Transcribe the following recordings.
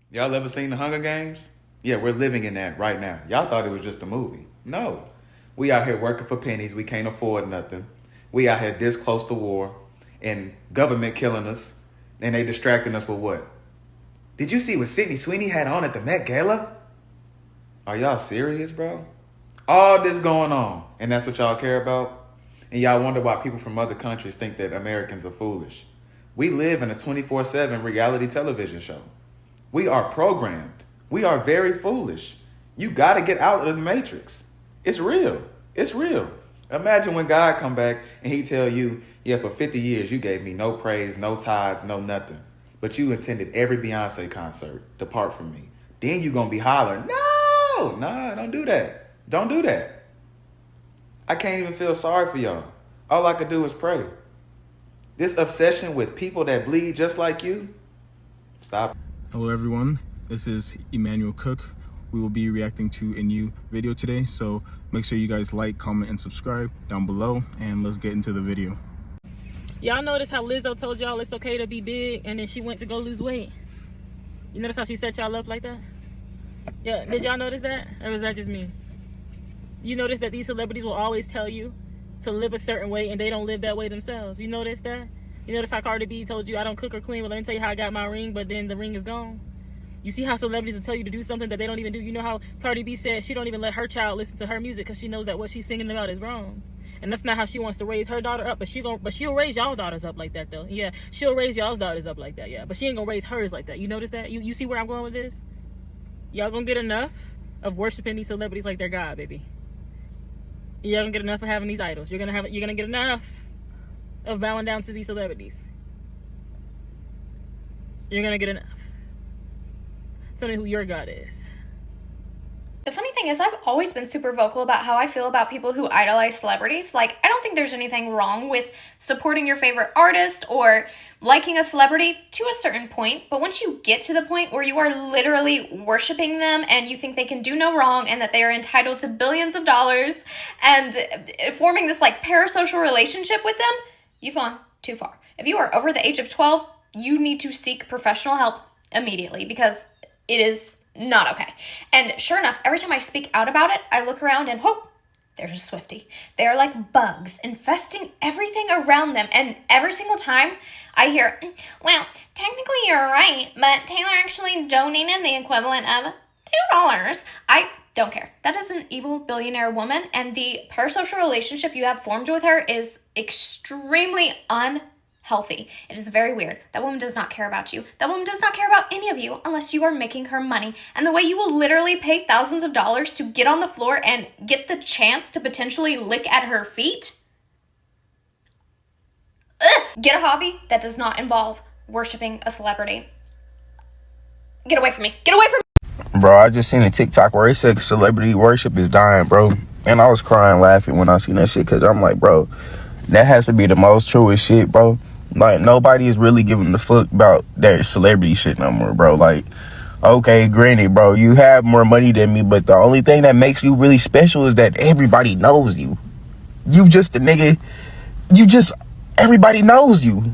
Y'all ever seen The Hunger Games? Yeah, we're living in that right now. Y'all thought it was just a movie. No. We out here working for pennies. We can't afford nothing. We out here this close to war and government killing us. And they distracting us with what? Did you see what Sydney Sweeney had on at the Met Gala? Are y'all serious, bro? All this going on, and that's what y'all care about? And y'all wonder why people from other countries think that Americans are foolish. We live in a 24/7 reality television show. We are programmed. We are very foolish. You got to get out of the matrix. It's real. It's real. Imagine when God come back and he tell you, yeah, for 50 years you gave me no praise, no tithes, no nothing. But you attended every Beyonce concert. Depart from me. Then you going to be hollering, no, nah, don't do that. Don't do that. I can't even feel sorry for y'all. All I could do is pray. This obsession with people that bleed just like you, stop. Hello everyone, this is Emmanuel Cook. We will be reacting to a new video today, so make sure you guys like, comment, and subscribe down below, and let's get into the video. Y'all notice how Lizzo told y'all it's okay to be big and then she went to go lose weight? You notice how she set y'all up like that? Yeah, did y'all notice that? Or was that just me? You notice that these celebrities will always tell you to live a certain way and they don't live that way themselves. You notice that? You notice how Cardi B told you, I don't cook or clean, but let me tell you how I got my ring, but then the ring is gone? You see how celebrities will tell you to do something that they don't even do? You know how Cardi B said she don't even let her child listen to her music because she knows that what she's singing about is wrong. And that's not how she wants to raise her daughter up, but she'll raise y'all daughters up like that though. Yeah, she'll raise y'all's daughters up like that, yeah. But she ain't gonna raise hers like that. You notice that? You see where I'm going with this? Y'all gonna get enough of worshiping these celebrities like they're God, baby. You're gonna get enough of having these idols. You're gonna get enough of bowing down to these celebrities. You're gonna get enough. Tell me who your God is. The funny thing is, I've always been super vocal about how I feel about people who idolize celebrities. Like, I don't think there's anything wrong with supporting your favorite artist or liking a celebrity to a certain point, but once you get to the point where you are literally worshiping them and you think they can do no wrong and that they are entitled to billions of dollars and forming this like parasocial relationship with them, you've gone too far. If you are over the age of 12, you need to seek professional help immediately because it is not okay. And sure enough, every time I speak out about it, I look around and whoop, there's a Swiftie. They're like bugs infesting everything around them. And every single time I hear, well, technically you're right, but Taylor actually donated the equivalent of $2. I don't care. That is an evil billionaire woman. And the parasocial relationship you have formed with her is extremely unhealthy. It is very weird. That woman does not care about you. That woman does not care about any of you unless you are making her money. And the way you will literally pay thousands of dollars to get on the floor and get the chance to potentially lick at her feet. Get a hobby that does not involve worshiping a celebrity. Get away from me. Get away from me. Bro, I just seen a TikTok where it said celebrity worship is dying, bro. And I was crying laughing when I seen that shit because I'm like, bro, that has to be the most truest shit, bro. Like, nobody is really giving a fuck about that celebrity shit no more, bro. Like, okay, granted, bro, you have more money than me, but the only thing that makes you really special is that everybody knows you. You just a nigga. Everybody knows you.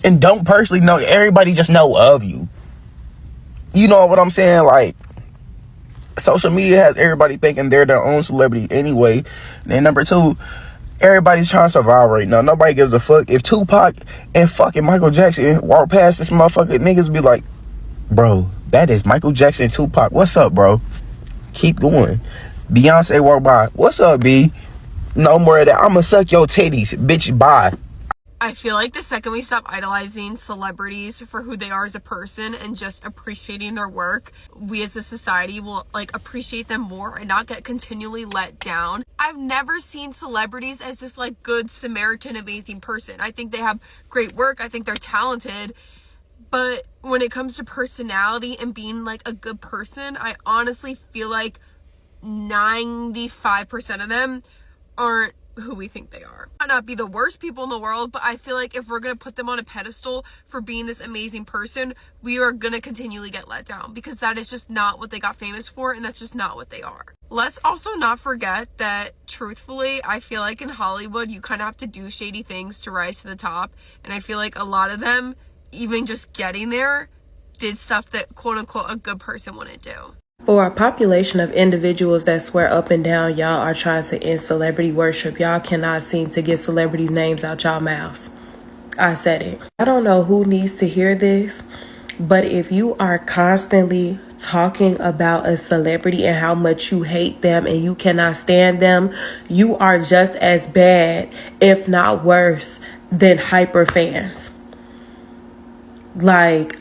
And don't personally know, everybody just know of you. You know what I'm saying? Like, social media has everybody thinking they're their own celebrity anyway. Then number two, everybody's trying to survive right now. Nobody gives a fuck. If Tupac and fucking Michael Jackson walk past this motherfucker, niggas be like, bro, that is Michael Jackson and Tupac. What's up, bro? Keep going. Beyonce walk by. What's up, B? No more of that. I'ma suck your titties, bitch. Bye. I feel like the second we stop idolizing celebrities for who they are as a person and just appreciating their work, we as a society will like appreciate them more and not get continually let down. I've never seen celebrities as this like good Samaritan, amazing person. I think they have great work. I think they're talented. But when it comes to personality and being like a good person, I honestly feel like 95% of them aren't who we think they are. Might not be the worst people in the world, but I feel like if we're gonna put them on a pedestal for being this amazing person, we are gonna continually get let down because that is just not what they got famous for, and that's just not what they are. Let's also not forget that, truthfully, I feel like in Hollywood you kind of have to do shady things to rise to the top, and I feel like a lot of them, even just getting there, did stuff that quote unquote a good person wouldn't do. For a population of individuals that swear up and down y'all are trying to end celebrity worship, y'all cannot seem to get celebrities' names out y'all mouths. I said it. I don't know who needs to hear this, but if you are constantly talking about a celebrity and how much you hate them and you cannot stand them, you are just as bad, if not worse, than hyper fans. Like,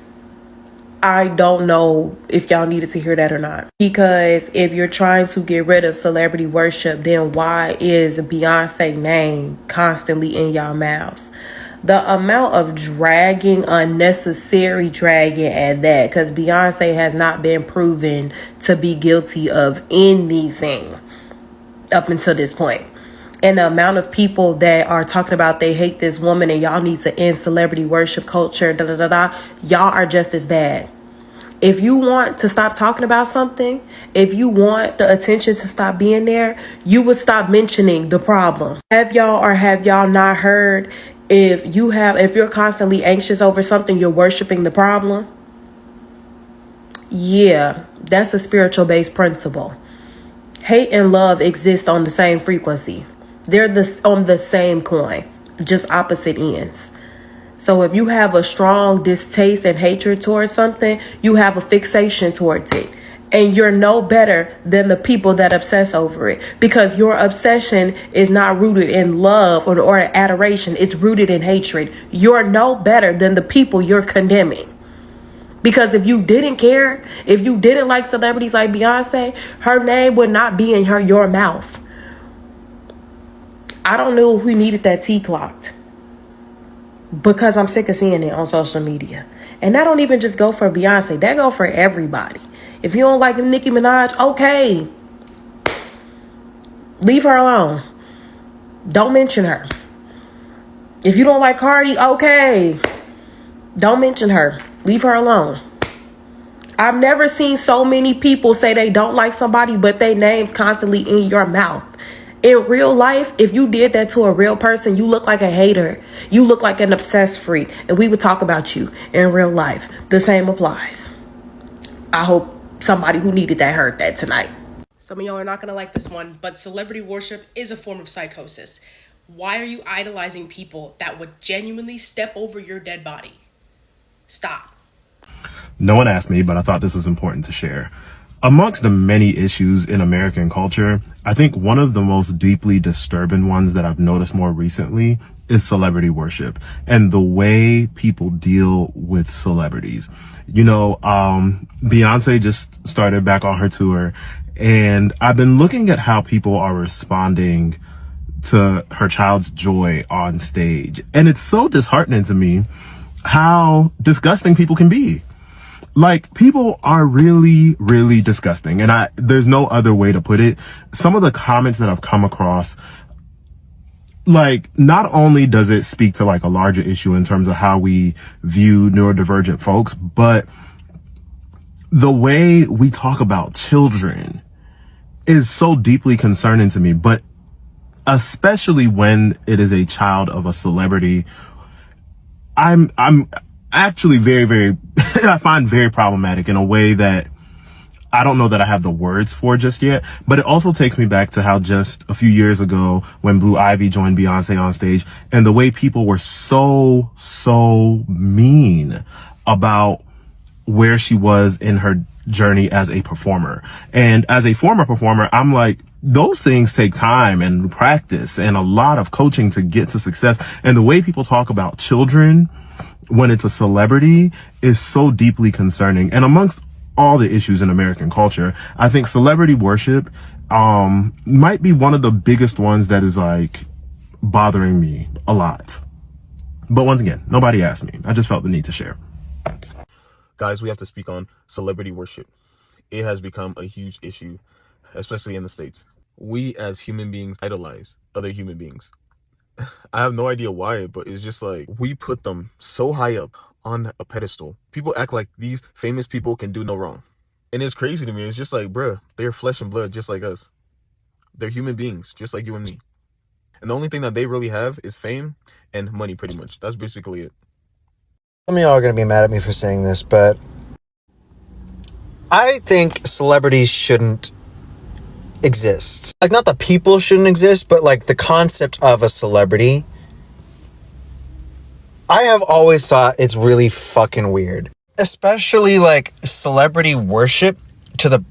I don't know if y'all needed to hear that or not. Because if you're trying to get rid of celebrity worship, then why is Beyonce's name constantly in y'all mouths? The amount of dragging, unnecessary dragging at that, because Beyonce has not been proven to be guilty of anything up until this point. And the amount of people that are talking about they hate this woman and y'all need to end celebrity worship culture, y'all are just as bad. If you want to stop talking about something, if you want the attention to stop being there, you would stop mentioning the problem. Have y'all not heard, if you're constantly anxious over something, you're worshiping the problem? Yeah, that's a spiritual based principle. Hate and love exist on the same frequency. They're on the same coin, just opposite ends. So if you have a strong distaste and hatred towards something, you have a fixation towards it. And you're no better than the people that obsess over it, because your obsession is not rooted in love or adoration. It's rooted in hatred. You're no better than the people you're condemning. Because if you didn't care, if you didn't like celebrities like Beyonce, her name would not be in your mouth. I don't know who needed that T clocked, because I'm sick of seeing it on social media. And that don't even just go for Beyonce. That go for everybody. If you don't like Nicki Minaj, okay, leave her alone. Don't mention her. If you don't like Cardi, okay, don't mention her. Leave her alone. I've never seen so many people say they don't like somebody, but their name's constantly in your mouth. In real life, if you did that to a real person, you look like a hater. You look like an obsessed freak, and we would talk about you in real life. The same applies. I hope somebody who needed that heard that tonight. Some of y'all are not going to like this one, but celebrity worship is a form of psychosis. Why are you idolizing people that would genuinely step over your dead body? Stop. No one asked me, but I thought this was important to share. Amongst the many issues in American culture, I think one of the most deeply disturbing ones that I've noticed more recently is celebrity worship and the way people deal with celebrities. You know, Beyonce just started back on her tour, and I've been looking at how people are responding to her child's joy on stage. And it's so disheartening to me how disgusting people can be. Like, people are really, really disgusting. And there's no other way to put it. Some of the comments that I've come across, like, not only does it speak to like a larger issue in terms of how we view neurodivergent folks, but the way we talk about children is so deeply concerning to me. But especially when it is a child of a celebrity, I'm actually very, very, I find very problematic in a way that I don't know that I have the words for just yet. But it also takes me back to how just a few years ago when Blue Ivy joined Beyonce on stage, and the way people were so mean about where she was in her journey as a performer. And as a former performer, I'm like, those things take time and practice and a lot of coaching to get to success. And the way people talk about children when it's a celebrity is so deeply concerning. And amongst all the issues in American culture, I think celebrity worship might be one of the biggest ones that is like bothering me a lot. But once again, nobody asked me. I just felt the need to share. Guys, we have to speak on celebrity worship. It has become a huge issue, especially in the States. We as human beings idolize other human beings. I have no idea why, but it's just like we put them so high up on a pedestal. People act like these famous people can do no wrong. And it's crazy to me. It's just like, bruh, they're flesh and blood just like us. They're human beings just like you and me. And the only thing that they really have is fame and money, pretty much. That's basically it. Some of y'all are going to be mad at me for saying this, but I think celebrities shouldn't exist. Like, not the people shouldn't exist, but like the concept of a celebrity. I have always thought it's really fucking weird. Especially like celebrity worship to the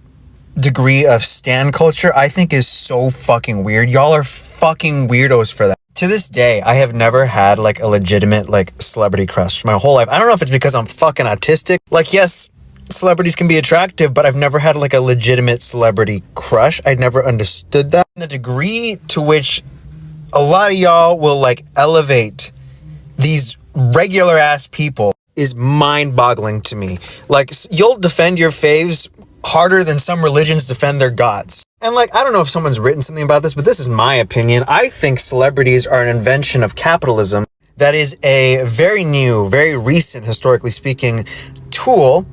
degree of stan culture, I think is so fucking weird. Y'all are fucking weirdos for that. To this day, I have never had like a legitimate like celebrity crush my whole life. I don't know if it's because I'm fucking autistic. Like, yes, celebrities can be attractive, but I've never had like a legitimate celebrity crush. I'd never understood that. The degree to which a lot of y'all will like elevate these regular ass people is mind boggling to me. Like, you'll defend your faves harder than some religions defend their gods. And like, I don't know if someone's written something about this, but this is my opinion. I think celebrities are an invention of capitalism that is a very new, very recent, historically speaking, tool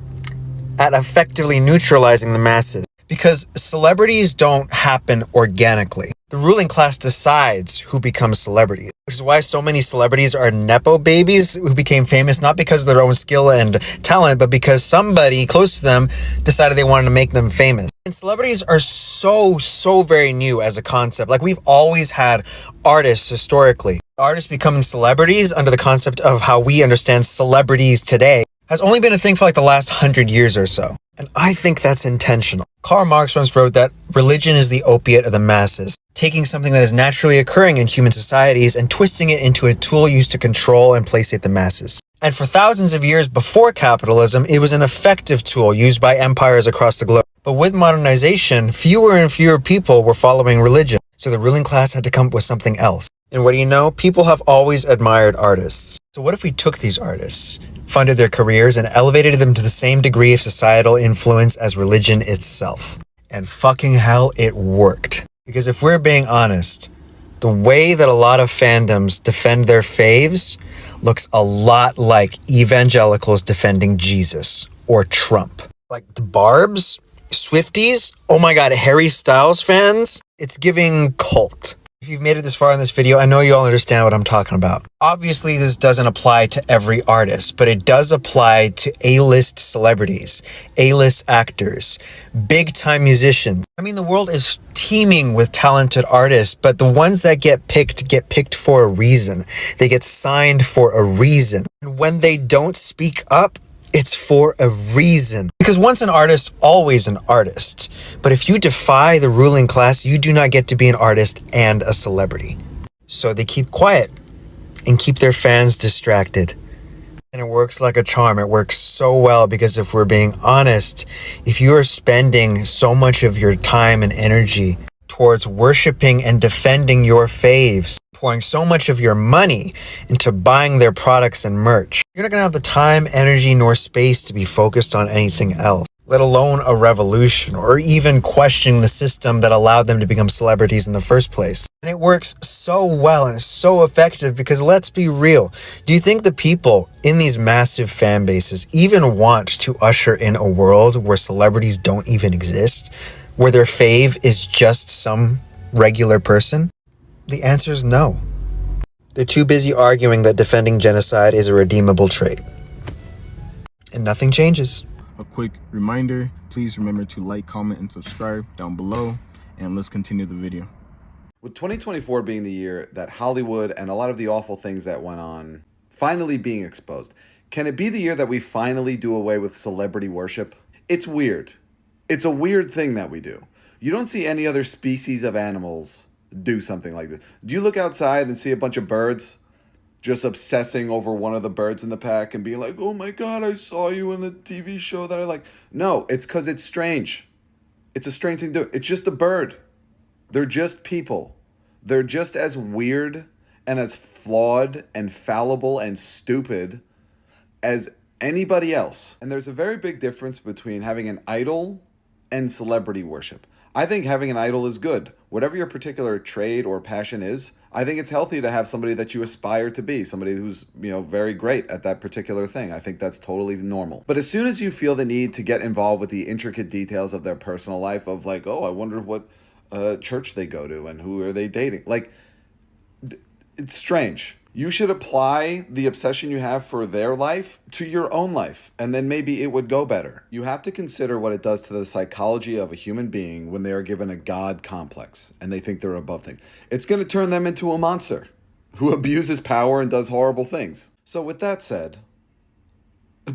at effectively neutralizing the masses. Because celebrities don't happen organically. The ruling class decides who becomes celebrities, which is why so many celebrities are Nepo babies who became famous not because of their own skill and talent, but because somebody close to them decided they wanted to make them famous. And celebrities are so very new as a concept. Like, we've always had artists historically. Artists becoming celebrities under the concept of how we understand celebrities today has only been a thing for like the last 100 years or so. And I think that's intentional. Karl Marx once wrote that religion is the opiate of the masses, taking something that is naturally occurring in human societies and twisting it into a tool used to control and placate the masses. And for thousands of years before capitalism, it was an effective tool used by empires across the globe. But with modernization, fewer and fewer people were following religion, so the ruling class had to come up with something else. And what do you know? People have always admired artists. So what if we took these artists, funded their careers, and elevated them to the same degree of societal influence as religion itself? And fucking hell, it worked. Because if we're being honest, the way that a lot of fandoms defend their faves looks a lot like evangelicals defending Jesus or Trump. Like the Barbs, Swifties, oh my god, Harry Styles fans, it's giving cult. If you've made it this far in this video, I know you all understand what I'm talking about. Obviously, this doesn't apply to every artist, but it does apply to A-list celebrities, A-list actors, big-time musicians. I mean, the world is teeming with talented artists, but the ones that get picked for a reason. They get signed for a reason. And when they don't speak up, it's for a reason. Because once an artist, always an artist. But if you defy the ruling class, you do not get to be an artist and a celebrity. So they keep quiet and keep their fans distracted. And it works like a charm. It works so well because if we're being honest, if you are spending so much of your time and energy towards worshiping and defending your faves, pouring so much of your money into buying their products and merch, you're not going to have the time, energy, nor space to be focused on anything else, let alone a revolution or even questioning the system that allowed them to become celebrities in the first place. And it works so well and it's so effective because let's be real. Do you think the people in these massive fan bases even want to usher in a world where celebrities don't even exist? Where their fave is just some regular person? The answer is no. They're too busy arguing that defending genocide is a redeemable trait. And nothing changes. A quick reminder, please remember to like, comment, and subscribe down below, and let's continue the video. With 2024 being the year that Hollywood and a lot of the awful things that went on finally being exposed, can it be the year that we finally do away with celebrity worship? It's weird. It's a weird thing that we do. You don't see any other species of animals do something like this. Do you look outside and see a bunch of birds just obsessing over one of the birds in the pack and being like, oh my God, I saw you in a TV show that I like? No, it's because it's strange. It's a strange thing to do. It's just a bird. They're just people. They're just as weird and as flawed and fallible and stupid as anybody else. And there's a very big difference between having an idol and celebrity worship. I think having an idol is good. Whatever your particular trade or passion is, I think it's healthy to have somebody that you aspire to be, somebody who's, very great at that particular thing. I think that's totally normal. But as soon as you feel the need to get involved with the intricate details of their personal life, of like, oh, I wonder what church they go to and who are they dating, like, it's strange. You should apply the obsession you have for their life to your own life, and then maybe it would go better. You have to consider what it does to the psychology of a human being when they are given a God complex and they think they're above things. It's going to turn them into a monster who abuses power and does horrible things. So with that said,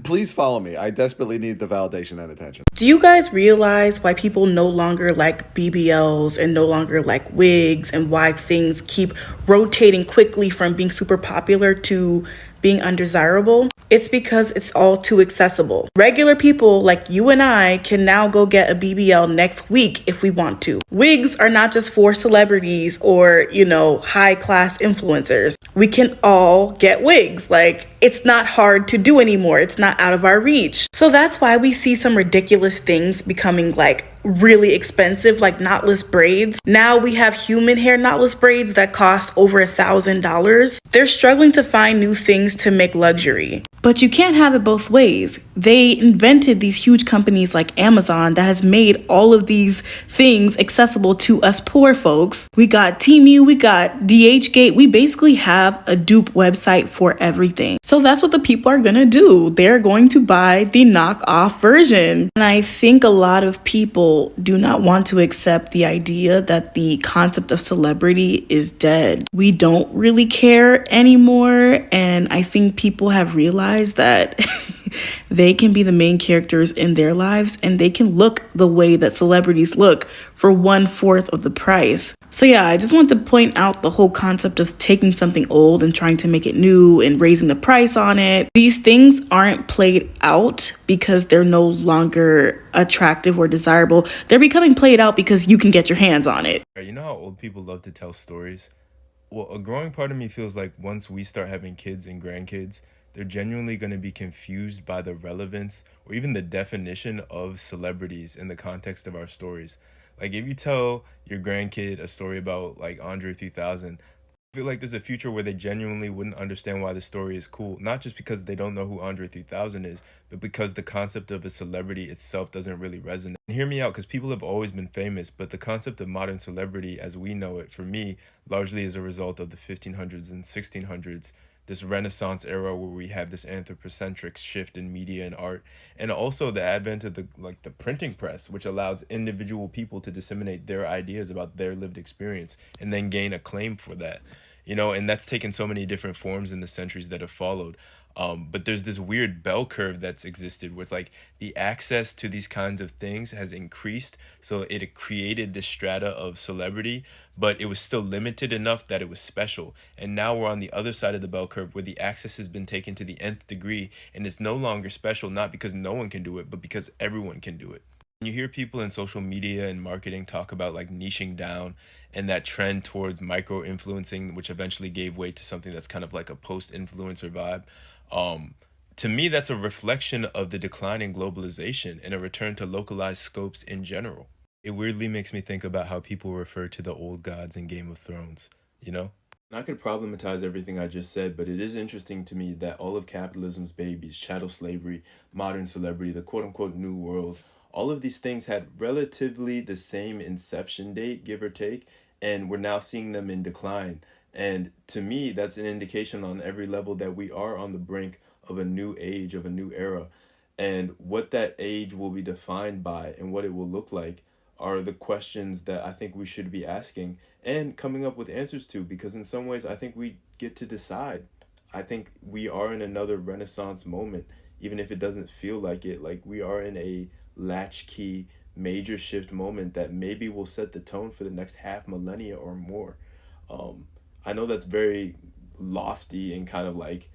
please follow me. I desperately need the validation and attention. Do you guys realize why people no longer like BBLs and no longer like wigs, and why things keep rotating quickly from being super popular to being undesirable? It's because it's all too accessible. Regular people like you and I can now go get a BBL next week if we want to. Wigs are not just for celebrities or, high class influencers. We can all get wigs. Like, it's not hard to do anymore. It's not out of our reach. So that's why we see some ridiculous things becoming like really expensive, like knotless braids. Now we have human hair knotless braids that cost over $1,000. They're struggling to find new things to make luxury. But you can't have it both ways. They invented these huge companies like Amazon that has made all of these things accessible to us poor folks. We got Temu, we got DHgate. We basically have a dupe website for everything. So that's what the people are gonna do. They're going to buy the knockoff version. And I think a lot of people do not want to accept the idea that the concept of celebrity is dead. We don't really care anymore. And I think people have realized that they can be the main characters in their lives and they can look the way that celebrities look for 1/4 of the price. So yeah, I just want to point out the whole concept of taking something old and trying to make it new and raising the price on it. These things aren't played out because they're no longer attractive or desirable. They're becoming played out because you can get your hands on it. You know how old people love to tell stories? Well, a growing part of me feels like once we start having kids and grandkids, they're genuinely going to be confused by the relevance or even the definition of celebrities in the context of our stories. Like if you tell your grandkid a story about like Andre 3000, I feel like there's a future where they genuinely wouldn't understand why the story is cool, not just because they don't know who Andre 3000 is, but because the concept of a celebrity itself doesn't really resonate. And hear me out, because people have always been famous, but the concept of modern celebrity as we know it, for me, largely is a result of the 1500s and 1600s, this Renaissance era where we have this anthropocentric shift in media and art, and also the advent of the printing press, which allows individual people to disseminate their ideas about their lived experience and then gain acclaim for that. And that's taken so many different forms in the centuries that have followed. But there's this weird bell curve that's existed where it's like the access to these kinds of things has increased. So it created this strata of celebrity, but it was still limited enough that it was special. And now we're on the other side of the bell curve where the access has been taken to the nth degree and it's no longer special, not because no one can do it, but because everyone can do it. You hear people in social media and marketing talk about like niching down and that trend towards micro influencing, which eventually gave way to something that's kind of like a post influencer vibe. To me, that's a reflection of the decline in globalization and a return to localized scopes in general. It weirdly makes me think about how people refer to the old gods in Game of Thrones, And I could problematize everything I just said, but it is interesting to me that all of capitalism's babies, chattel slavery, modern celebrity, the quote-unquote new world, all of these things had relatively the same inception date, give or take, and we're now seeing them in decline. And to me, that's an indication on every level that we are on the brink of a new age, of a new era. And what that age will be defined by and what it will look like are the questions that I think we should be asking and coming up with answers to, because in some ways I think we get to decide. I think we are in another Renaissance moment, even if it doesn't feel like it. Like we are in a latchkey major shift moment that maybe will set the tone for the next half millennia or more. I know that's very lofty and kind of like,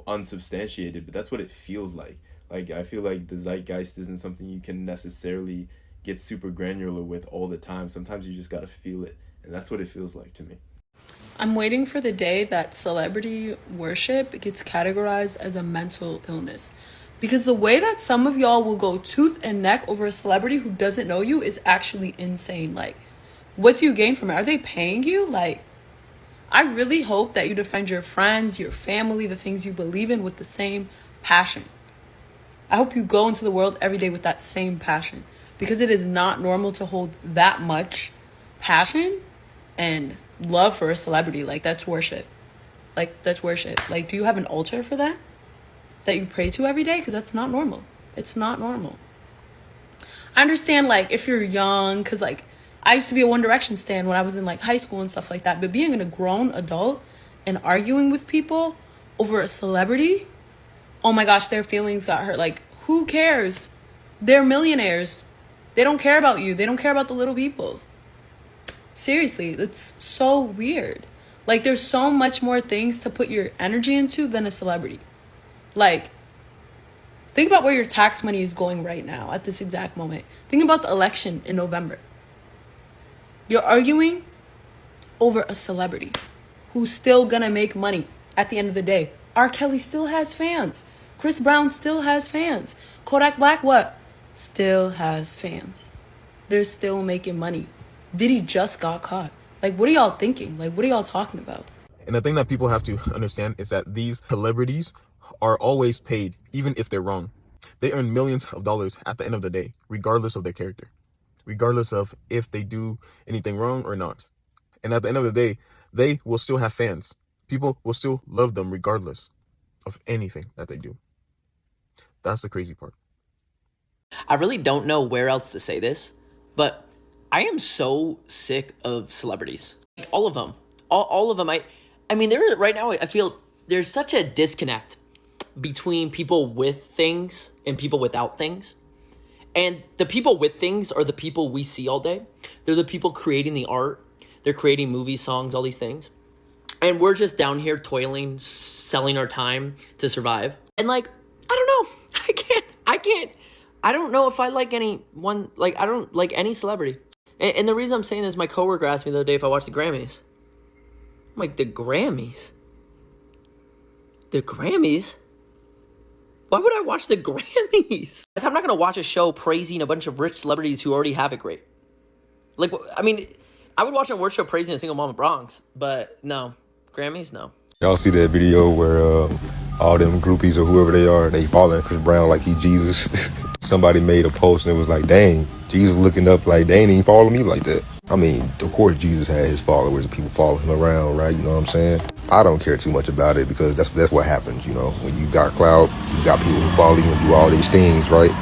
unsubstantiated, but that's what it feels like. Like, I feel like the zeitgeist isn't something you can necessarily get super granular with all the time. Sometimes you just gotta feel it, and that's what it feels like to me. I'm waiting for the day that celebrity worship gets categorized as a mental illness. Because the way that some of y'all will go tooth and neck over a celebrity who doesn't know you is actually insane. Like, what do you gain from it? Are they paying you? Like, I really hope that you defend your friends, your family, the things you believe in with the same passion. I hope you go into the world every day with that same passion, because it is not normal to hold that much passion and love for a celebrity. Like, that's worship. Like, that's worship. Like, do you have an altar for that you pray to every day? Because that's not normal. It's not normal. I understand, like, if you're young, because, like, I used to be a One Direction stan when I was in, like, high school and stuff like that. But being a grown adult and arguing with people over a celebrity, oh my gosh, their feelings got hurt. Like, who cares? They're millionaires. They don't care about you. They don't care about the little people. Seriously, it's so weird. Like, there's so much more things to put your energy into than a celebrity. Like, think about where your tax money is going right now at this exact moment. Think about the election in November. You're arguing over a celebrity who's still gonna make money at the end of the day. R. Kelly still has fans. Chris Brown still has fans. Kodak Black, what? Still has fans. They're still making money. Diddy just got caught. Like, what are y'all thinking? Like, what are y'all talking about? And the thing that people have to understand is that these celebrities are always paid, even if they're wrong. They earn millions of dollars at the end of the day, regardless of their character, regardless of if they do anything wrong or not. And at the end of the day, they will still have fans. People will still love them regardless of anything that they do. That's the crazy part. I really don't know where else to say this, but I am so sick of celebrities. Like, all of them. All of them. I mean, there right now, I feel there's such a disconnect between people with things and people without things. And the people with things are the people we see all day. They're the people creating the art. They're creating movies, songs, all these things. And we're just down here toiling, selling our time to survive. And, like, I don't know. I don't know if I like anyone. Like, I don't like any celebrity. And the reason I'm saying this, my coworker asked me the other day if I watched the Grammys. I'm like, the Grammys? The Grammys? Why would I watch the Grammys? Like, I'm not going to watch a show praising a bunch of rich celebrities who already have it great. Like, I mean, I would watch an award show praising a single mom in Bronx, but no. Grammys, no. Y'all see that video where all them groupies or whoever they are, they following Chris Brown like he Jesus? Somebody made a post and it was like, dang, Jesus looking up like, they ain't even following me like that. I mean, of course Jesus had his followers and people follow him around, right? You know what I'm saying? I don't care too much about it because that's what happens, you know? When you got clout, you got people who follow you and do all these things, right?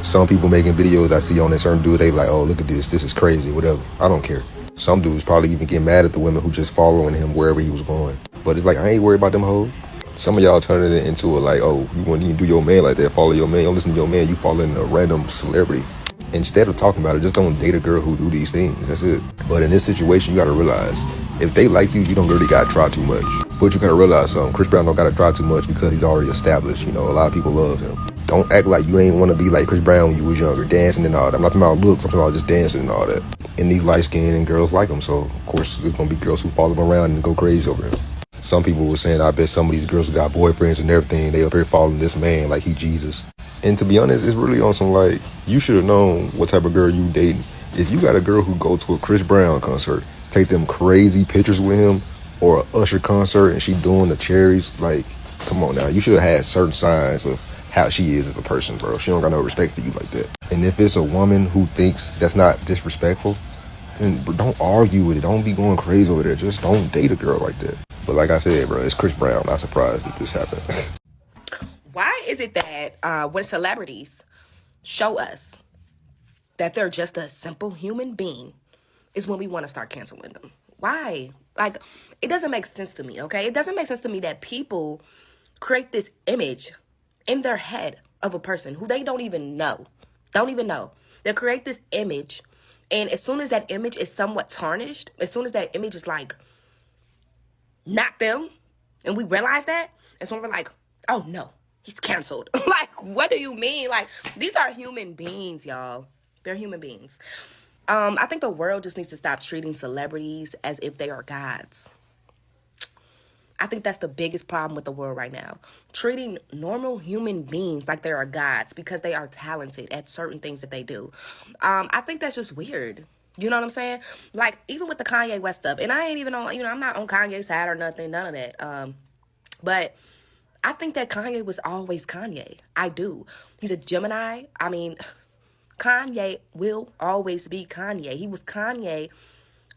Some people making videos I see on that certain dude, they like, oh, look at this is crazy, whatever. I don't care. Some dudes probably even get mad at the women who just following him wherever he was going. But it's like, I ain't worried about them hoes. Some of y'all turning it into a like, oh, you want to do your man like that, follow your man, you don't listen to your man, you following a random celebrity. Instead of talking about it, just don't date a girl who do these things. That's it. But in this situation, you got to realize, if they like you, you don't really got to try too much. But you got to realize something. Chris Brown don't got to try too much because he's already established. You know, a lot of people love him. Don't act like you ain't want to be like Chris Brown when you was younger, dancing and all that. I'm not talking about looks, I'm talking about just dancing and all that. And these light-skinned and girls like him. So, of course, there's going to be girls who follow him around and go crazy over him. Some people were saying, I bet some of these girls got boyfriends and everything. They up here following this man like he Jesus. And to be honest, it's really on some like, you should have known what type of girl you dating. If you got a girl who go to a Chris Brown concert, take them crazy pictures with him, or a Usher concert and she doing the cherries, like, come on now. You should have had certain signs of how she is as a person, bro. She don't got no respect for you like that. And if it's a woman who thinks that's not disrespectful, then don't argue with it. Don't be going crazy over there. Just don't date a girl like that. But like I said, bro, it's Chris Brown. Not surprised that this happened. Why is it that when celebrities show us that they're just a simple human being is when we want to start canceling them? Why? Like, it doesn't make sense to me, okay? It doesn't make sense to me that people create this image in their head of a person who they don't even know. They create this image, and as soon as that image is somewhat tarnished, as soon as that image is like not them, and we realize that, and so we're like, oh no, he's canceled. Like, what do you mean? Like, these are human beings, y'all. They're human beings. I think the world just needs to stop treating celebrities as if they are gods. I think that's the biggest problem with the world right now. Treating normal human beings like they are gods because they are talented at certain things that they do. I think that's just weird. You know what I'm saying? Like, even with the Kanye West stuff, and I ain't even on, I'm not on Kanye's side or nothing, none of that. But I think that Kanye was always Kanye. I do. He's a Gemini. I mean, Kanye will always be Kanye. He was Kanye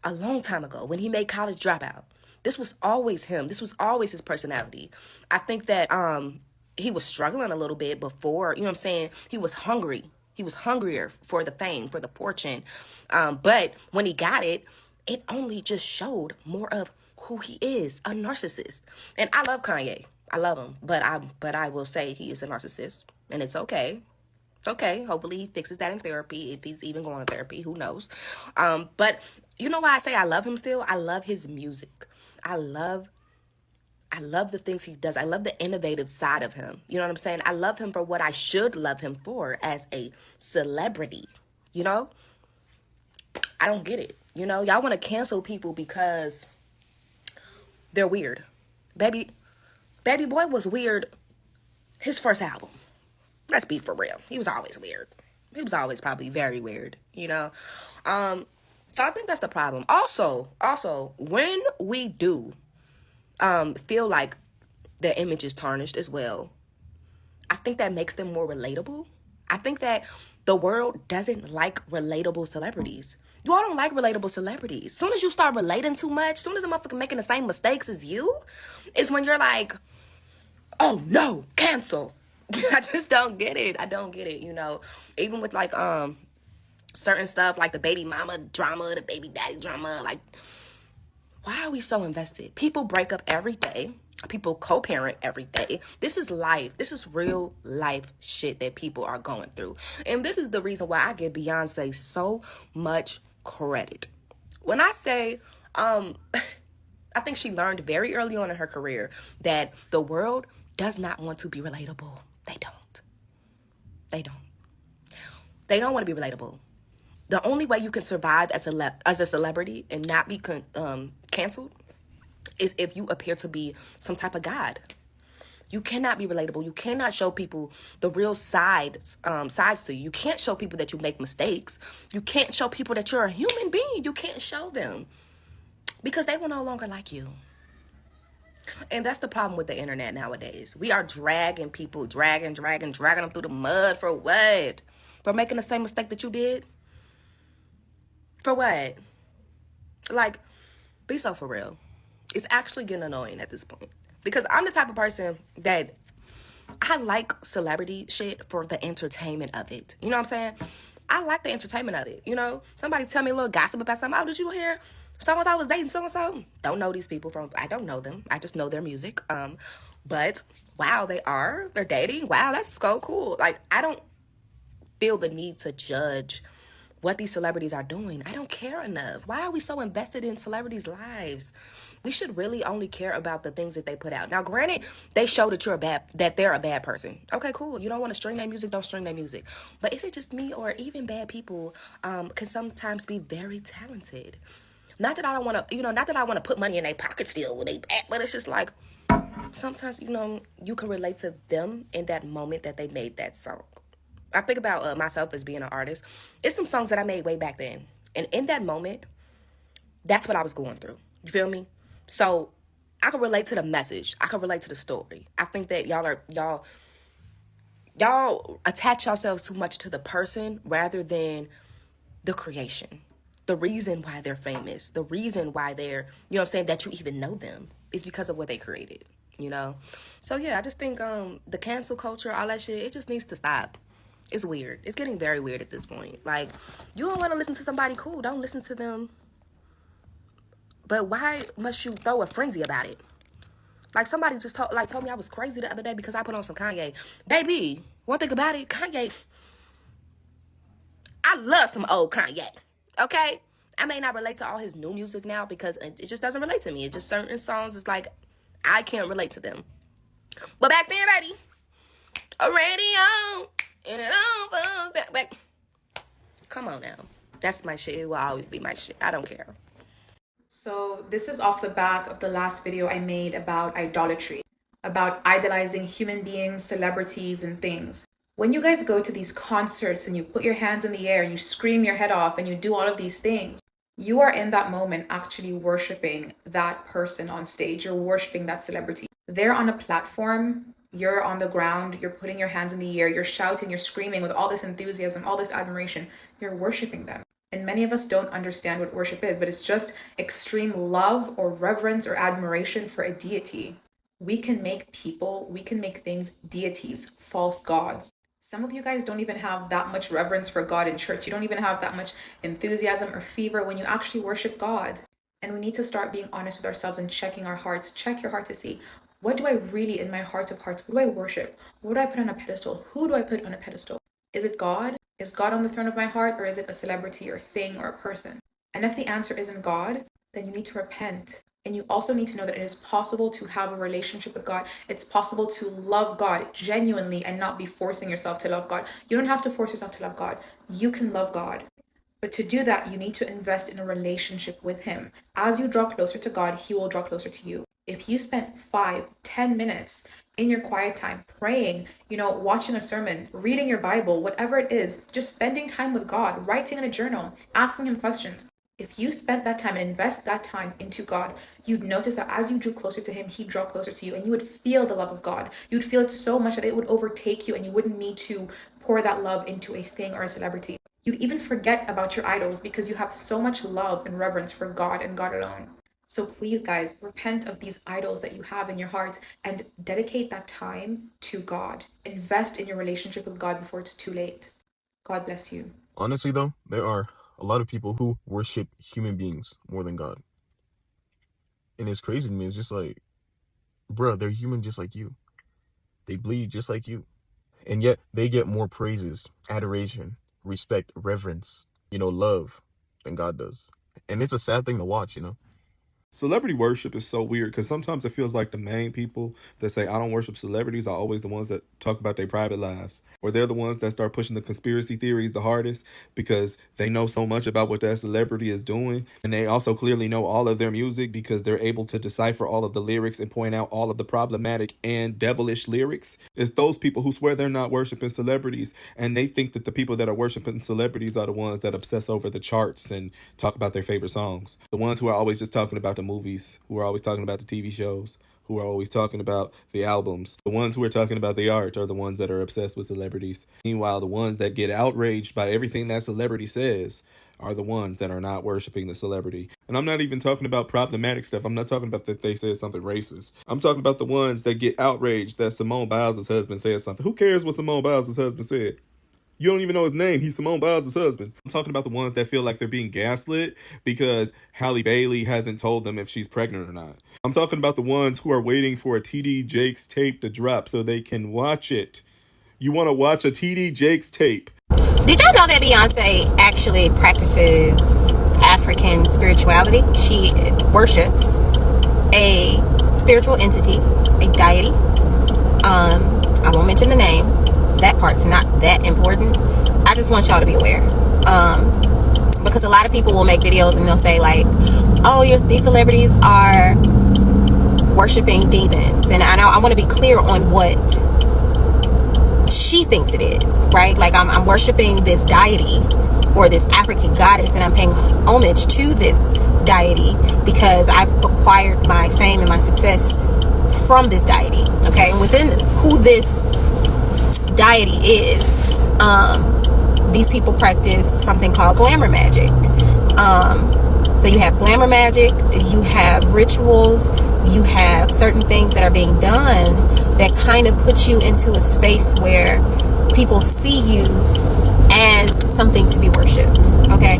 a long time ago when he made College Dropout. This was always him. This was always his personality. I think that he was struggling a little bit before, you know what I'm saying? He was hungry. He was hungrier for the fame, for the fortune. But when he got it, it only just showed more of who he is, a narcissist. And I love Kanye. I love him, but I will say he is a narcissist, and it's okay. It's okay. Hopefully he fixes that in therapy, if he's even going to therapy, who knows. But you know why I say I love him still? I love his music. I love the things he does. I love the innovative side of him. You know what I'm saying? I love him for what I should love him for, as a celebrity. You know? I don't get it. You know, y'all want to cancel people because they're weird. Baby Boy was weird his first album. Let's be for real. He was always weird. He was always probably very weird, you know? So I think that's the problem. Also, when we do feel like their image is tarnished as well, I think that makes them more relatable. I think that the world doesn't like relatable celebrities. You all don't like relatable celebrities. As soon as you start relating too much, as soon as a motherfucker making the same mistakes as you, is when you're like, oh no, cancel. I just don't get it. I don't get it, you know. Even with like certain stuff like the baby mama drama, the baby daddy drama, like, why are we so invested? People break up every day. People co-parent every day. This is life. This is real life shit that people are going through. And this is the reason why I give Beyonce so much credit. When I say, I think she learned very early on in her career that the world does not want to be relatable. They don't. They don't want to be relatable. The only way you can survive as a celebrity and not be canceled is if you appear to be some type of god. You cannot be relatable. You cannot show people the real sides to you. You can't show people that you make mistakes. You can't show people that you're a human being. You can't show them because they will no longer like you. And that's the problem with the internet nowadays. We are dragging people, dragging them through the mud for what? For making the same mistake that you did? For what? Like, be so for real. It's actually getting annoying at this point. Because I'm the type of person that I like celebrity shit for the entertainment of it. You know what I'm saying? I like the entertainment of it. You know, somebody tell me a little gossip about something. Oh, did you hear so-and-so was dating so-and-so? Don't know these people I don't know them. I just know their music. But wow, they're dating. Wow, that's so cool. Like, I don't feel the need to judge what these celebrities are doing. I don't care enough. Why are we so invested in celebrities' lives? We should really only care about the things that they put out. Now, granted, they show that they're a bad person. Okay, cool. You don't want to stream their music, don't stream their music. But is it just me, or even bad people can sometimes be very talented? Not that I don't want to, not that I want to put money in their pocket still when they bad, but it's just like, sometimes, you can relate to them in that moment that they made that song. I think about myself as being an artist. It's some songs that I made way back then. And in that moment, that's what I was going through. You feel me? So I can relate to the message. I can relate to the story. I think that y'all attach yourselves too much to the person rather than the creation. The reason why they're famous, the reason why they're, that you even know them is because of what they created, So yeah, I just think the cancel culture, all that shit, it just needs to stop. It's weird. It's getting very weird at this point. Like, you don't want to listen to somebody cool. Don't listen to them. But why must you throw a frenzy about it? Like, somebody just told me I was crazy the other day because I put on some Kanye. Baby, one thing about it, Kanye, I love some old Kanye, okay? I may not relate to all his new music now because it just doesn't relate to me. It's just certain songs, it's like, I can't relate to them. But back then, baby, a radio, and it all falls that back. Come on now. That's my shit. It will always be my shit. I don't care. So this is off the back of the last video I made about idolatry, about idolizing human beings, celebrities, and things. When you guys go to these concerts and you put your hands in the air and you scream your head off and you do all of these things, you are in that moment actually worshiping that person on stage. You're worshiping that celebrity. They're on a platform. You're on the ground. You're putting your hands in the air. You're shouting. You're screaming with all this enthusiasm, all this admiration. You're worshiping them. And many of us don't understand what worship is, but it's just extreme love or reverence or admiration for a deity. We can make things deities, false gods. Some of you guys don't even have that much reverence for God in church. You don't even have that much enthusiasm or fever when you actually worship God. And we need to start being honest with ourselves and checking our hearts. Check your heart to see, what do I really, in my heart of hearts, what do I worship? What do I put on a pedestal? Who do I put on a pedestal? Is it God? Is God on the throne of my heart, or is it a celebrity or thing or a person? And if the answer isn't God, then you need to repent. And you also need to know that it is possible to have a relationship with God. It's possible to love God genuinely and not be forcing yourself to love God. You don't have to force yourself to love God. You can love God. But to do that, you need to invest in a relationship with Him. As you draw closer to God, He will draw closer to you. If you spent 5-10 minutes in your quiet time praying, watching a sermon, reading your Bible, whatever it is, just spending time with God, writing in a journal, asking Him questions. If you spent that time and invest that time into God, you'd notice that as you drew closer to Him, He'd draw closer to you, and you would feel the love of God. You'd feel it so much that it would overtake you, and you wouldn't need to pour that love into a thing or a celebrity. You'd even forget about your idols because you have so much love and reverence for God and God alone. So please, guys, repent of these idols that you have in your heart and dedicate that time to God. Invest in your relationship with God before it's too late. God bless you. Honestly, though, there are a lot of people who worship human beings more than God. And it's crazy to me. It's just like, bruh, they're human just like you. They bleed just like you. And yet they get more praises, adoration, respect, reverence, love than God does. And it's a sad thing to watch, Celebrity worship is so weird because sometimes it feels like the main people that say, I don't worship celebrities, are always the ones that talk about their private lives. Or they're the ones that start pushing the conspiracy theories the hardest because they know so much about what that celebrity is doing. And they also clearly know all of their music because they're able to decipher all of the lyrics and point out all of the problematic and devilish lyrics. It's those people who swear they're not worshiping celebrities, and they think that the people that are worshiping celebrities are the ones that obsess over the charts and talk about their favorite songs. The ones who are always just talking about the movies, who are always talking about the TV shows, who are always talking about the albums. The ones who are talking about the art are the ones that are obsessed with celebrities. Meanwhile, the ones that get outraged by everything that celebrity says are the ones that are not worshiping the celebrity. And I'm not even talking about problematic stuff. I'm not talking about that they said something racist. I'm talking about the ones that get outraged that Simone Biles' husband said something. Who cares what Simone Biles' husband said? You don't even know his name. He's Simone Biles' husband. I'm talking about the ones that feel like they're being gaslit because Halle Bailey hasn't told them if she's pregnant or not. I'm talking about the ones who are waiting for a TD Jakes tape to drop so they can watch it. You want to watch a TD Jakes tape? Did y'all know that Beyonce actually practices African spirituality? She worships a spiritual entity, a deity. I won't mention the name. That part's not that important. I just want y'all to be aware. Because a lot of people will make videos and they'll say like, oh, these celebrities are worshiping demons. And I want to be clear on what she thinks it is, right? Like I'm worshiping this deity or this African goddess, and I'm paying homage to this deity because I've acquired my fame and my success from this deity. Okay, and within who this deity is, these people practice something called glamour magic. So you have glamour magic, you have rituals, you have certain things that are being done that kind of put you into a space where people see you as something to be worshipped. Okay,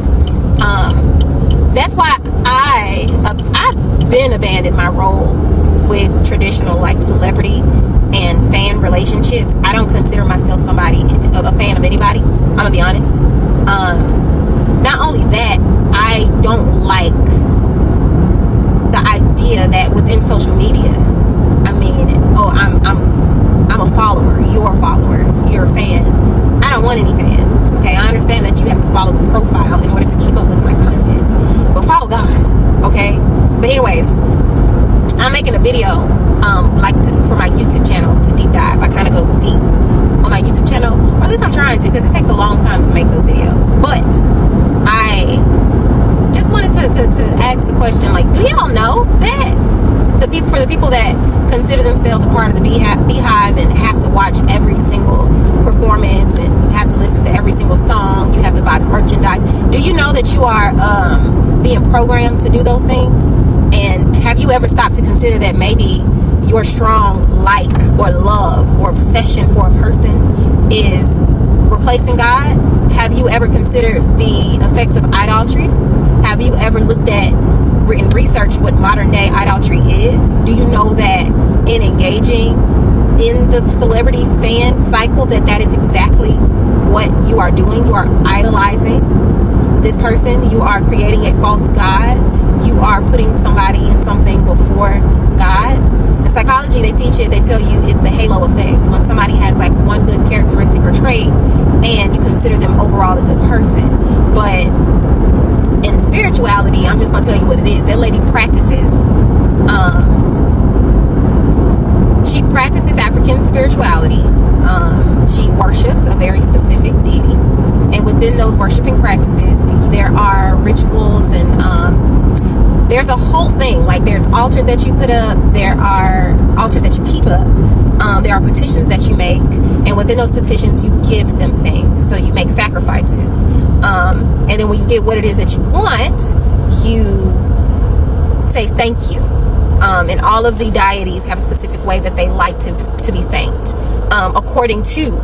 that's why I've been abandoned my role with traditional like celebrity and fan relationships. I don't consider myself a fan of anybody. I'm gonna be honest. Not only that, I don't like the idea that within social media, I mean, oh, I'm a follower, you're a follower, you're a fan. I don't want any fans. Okay, I understand that you have to follow the profile in order to keep up with my content, but follow God. Okay, but anyways, I'm making a video for my YouTube channel to deep dive. I kind of go deep on my YouTube channel, or at least I'm trying to, because it takes a long time to make those videos. But I just wanted to ask the question, like, do y'all know that for the people that consider themselves a part of the beehive and have to watch every single performance and you have to listen to every single song, you have to buy the merchandise, do you know that you are being programmed to do those things? And have you ever stopped to consider that maybe your strong like or love or obsession for a person is replacing God? Have you ever considered the effects of idolatry? Have you ever looked at and researched what modern day idolatry is? Do you know that in engaging in the celebrity fan cycle, that is exactly what you are doing? You are idolizing this person. You are creating a false God. You are putting somebody and something before God. In psychology, they teach it. They tell you it's the halo effect. When somebody has like one good characteristic or trait, and you consider them overall a good person. But in spirituality, I'm just gonna tell you what it is. That lady practices. She practices African spirituality. She worships a very specific deity, and within those worshiping practices, there are rituals and there's a whole thing. Like there's altars that you put up, there are altars that you keep up, there are petitions that you make, and within those petitions you give them things. So you make sacrifices, and then when you get what it is that you want, you say thank you. And all of the deities have a specific way that they like to be thanked, according to,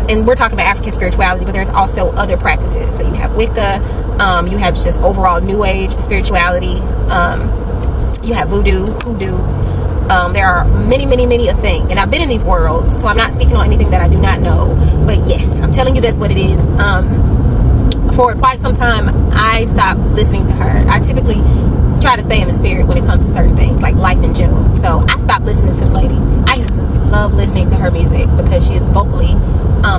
and we're talking about African spirituality, but there's also other practices. So you have Wicca, you have just overall New Age spirituality, you have voodoo, hoodoo. There are many a thing, and I've been in these worlds, so I'm not speaking on anything that I do not know. But yes, I'm telling you that's what it is. For quite some time, I stopped listening to her. I typically try to stay in the spirit when it comes to certain things, like life in general. So I stopped listening to the lady. I used to love listening to her music because she is vocally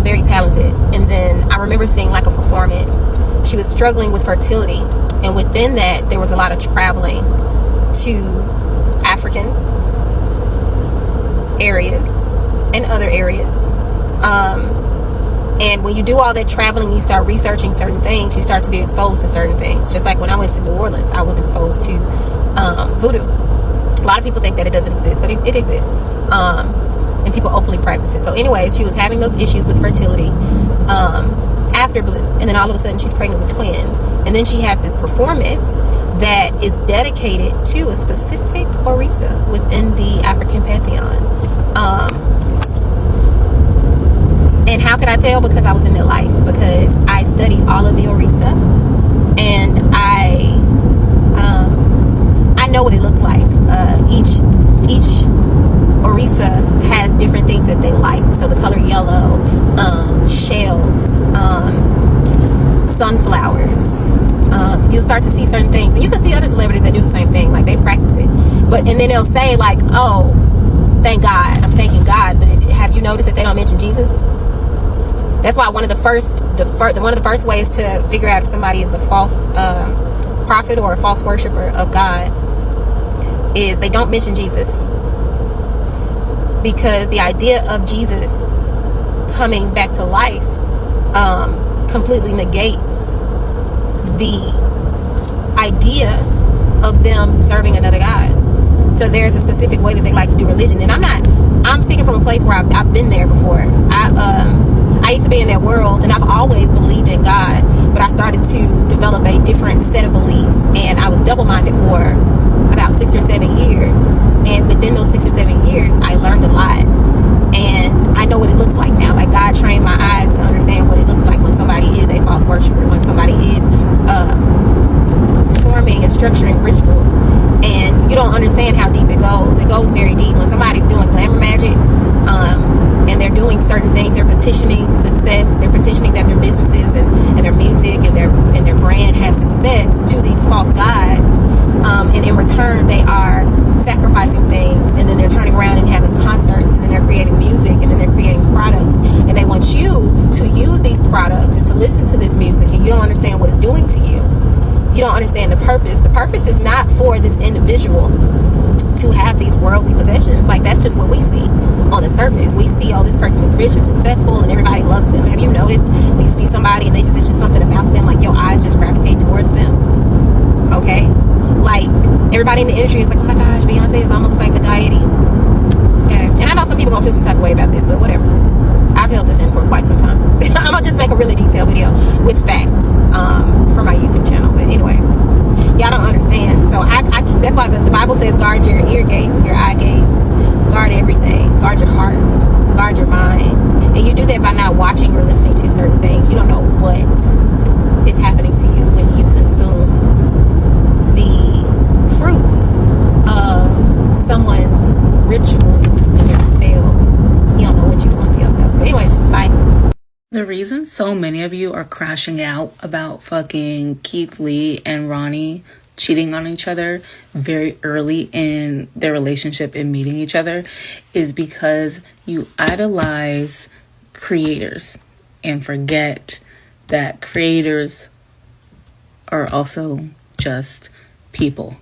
very talented. And then I remember seeing like a performance. She was struggling with fertility, and within that there was a lot of traveling to African areas and other areas. And when you do all that traveling, you start researching certain things, you start to be exposed to certain things. Just like when I went to New Orleans, I was exposed to voodoo. A lot of people think that it doesn't exist, but it exists. And people openly practice it. So anyways, she was having those issues with fertility after Blue. And then all of a sudden she's pregnant with twins. And then she has this performance that is dedicated to a specific Orisa within the African pantheon. And how could I tell? Because I was in their life. Because I studied all of the Orisa, and I know what it looks like. Each Orisa has different things that they like. So the color yellow, shells, sunflowers. You'll start to see certain things, and you can see other celebrities that do the same thing. Like they practice it, and then they'll say like, "Oh, thank God, I'm thanking God." But have you noticed that they don't mention Jesus? That's why one of the first ways to figure out if somebody is a false prophet or a false worshiper of God is they don't mention Jesus, because the idea of Jesus coming back to life completely negates the idea of them serving another God. So there's a specific way that they like to do religion, and I'm speaking from a place where I've been there before. I used to be in that world, and I've always believed in God, but I started to develop a different set of beliefs, and I was double-minded for about 6 or 7 years. And within those 6 or 7 years, I learned a lot, and I know what it looks like now. Like God trained my eyes to understand what it looks like when somebody is a false worshiper, when somebody is forming and structuring rituals, and you don't understand how deep it goes. It goes very deep. When somebody's doing glamour magic, and they're doing certain things, they're petitioning success, they're petitioning that their businesses and their music and their brand has success to these false gods, and in return they are sacrificing things, and then they're turning around and having concerts, and then they're creating music, and then they're creating products, and they want you to use these products and to listen to this music, and you don't understand what it's doing to you. You don't understand the purpose. The purpose is not for this individual to have these worldly possessions. Like that's just what we see on the surface. We see, oh, this person is rich and successful and everybody loves them. Have you noticed when you see somebody and it's just something about them, like your eyes just gravitate towards them? Okay? Like everybody in the industry is like, oh my gosh, Beyonce is almost like a deity. Okay? And I know some people gonna feel some type of way about this, but whatever. I've held this in for quite some time. I'm gonna just make a really detailed video with facts from So many of you are crashing out about fucking Keith Lee and Ronnie cheating on each other very early in their relationship and meeting each other is because you idolize creators and forget that creators are also just people,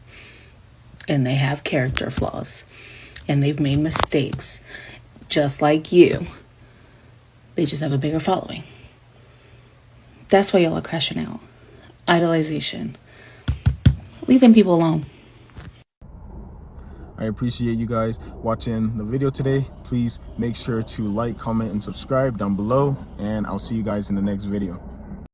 and they have character flaws and they've made mistakes just like you. They just have a bigger following. That's why y'all are crashing out. Idolization. Leave them people alone. I appreciate you guys watching the video today. Please make sure to like, comment, and subscribe down below, and I'll see you guys in the next video.